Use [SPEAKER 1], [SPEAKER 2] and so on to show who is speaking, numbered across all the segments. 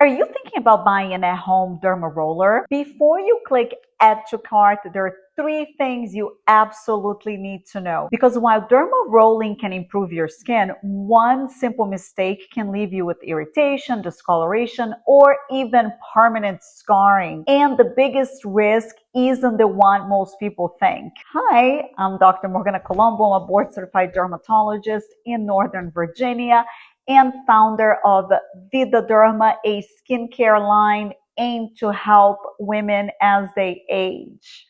[SPEAKER 1] Are you thinking about buying an at-home dermaroller? Before you click add to cart, there are three things you absolutely need to know. Because while dermarolling can improve your skin, one simple mistake can leave you with irritation, discoloration, or even permanent scarring. And the biggest risk isn't the one most people think. Hi, I'm Dr. Morgana Colombo. I'm a board-certified dermatologist in Northern Virginia and founder of Vida Derma, a skincare line aimed to help women as they age.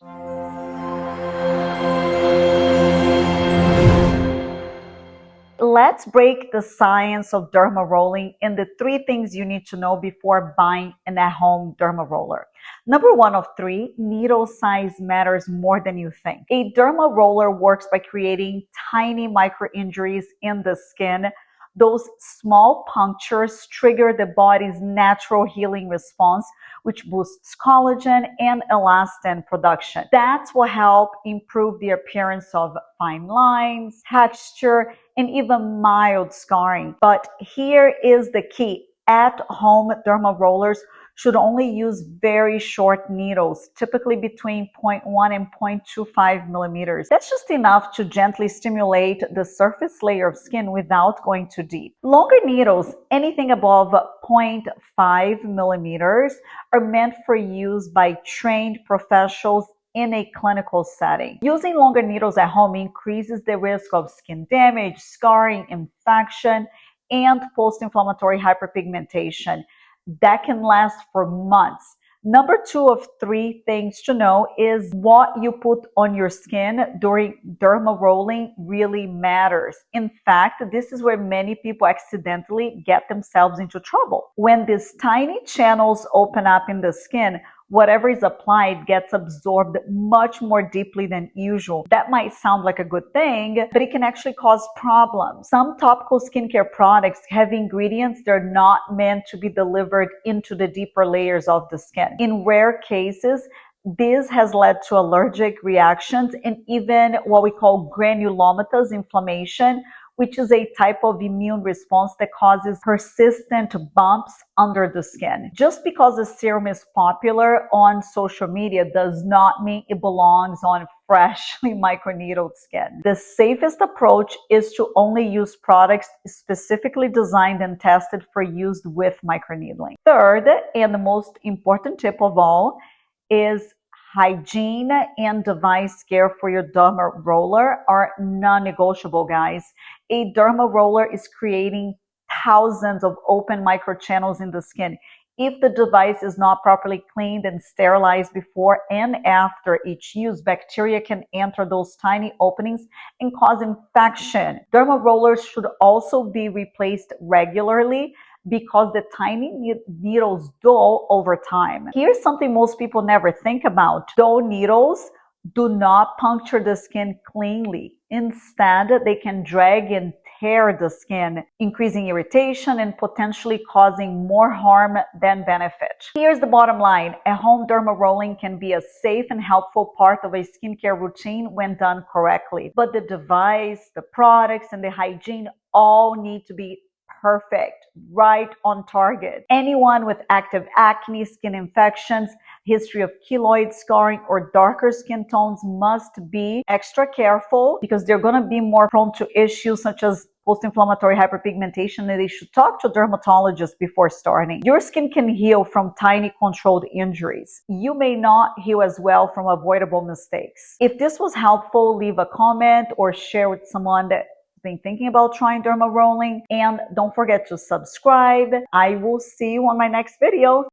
[SPEAKER 1] Let's break the science of dermarolling and the three things you need to know before buying an at-home dermaroller. Number one of three, needle size matters more than you think. A dermaroller works by creating tiny micro injuries in the skin. Those small punctures trigger the body's natural healing response, which boosts collagen and elastin production. That's what helps improve the appearance of fine lines, texture, and even mild scarring. But here is the key. At-home dermarollers should only use very short needles, typically between 0.1 and 0.25 millimeters. That's just enough to gently stimulate the surface layer of skin without going too deep. Longer needles, anything above 0.5 millimeters, are meant for use by trained professionals in a clinical setting. Using longer needles at home increases the risk of skin damage, scarring, infection, and post-inflammatory hyperpigmentation that can last for months. Number two of three things to know is what you put on your skin during dermarolling really matters. In fact, this is where many people accidentally get themselves into trouble. When these tiny channels open up in the skin, whatever is applied gets absorbed much more deeply than usual. That might sound like a good thing, but it can actually cause problems. Some topical skincare products have ingredients that are not meant to be delivered into the deeper layers of the skin. In rare cases, this has led to allergic reactions and even what we call granulomatous inflammation, which is a type of immune response that causes persistent bumps under the skin. Just because a serum is popular on social media does not mean it belongs on freshly microneedled skin. The safest approach is to only use products specifically designed and tested for use with microneedling. Third, and the most important tip of all, is hygiene and device care for your dermaroller are non-negotiable, guys. A dermaroller is creating thousands of open microchannels in the skin. If the device is not properly cleaned and sterilized before and after each use, bacteria can enter those tiny openings and cause infection. Dermarollers should also be replaced regularly because the tiny needles dull over time. Here's something most people never think about. Dull needles do not puncture the skin cleanly. Instead, they can drag and tear the skin, increasing irritation and potentially causing more harm than benefit. Here's the bottom line. At-home dermarolling can be a safe and helpful part of a skincare routine when done correctly. But the device, the products, and the hygiene all need to be perfect, right on target. Anyone with active acne, skin infections, history of keloid scarring, or darker skin tones must be extra careful because they're going to be more prone to issues such as post-inflammatory hyperpigmentation, and they should talk to a dermatologist before starting. Your skin can heal from tiny controlled injuries. You may not heal as well from avoidable mistakes. If this was helpful, leave a comment or share with someone that been thinking about trying dermarolling, and don't forget to subscribe. I will see you on my next video.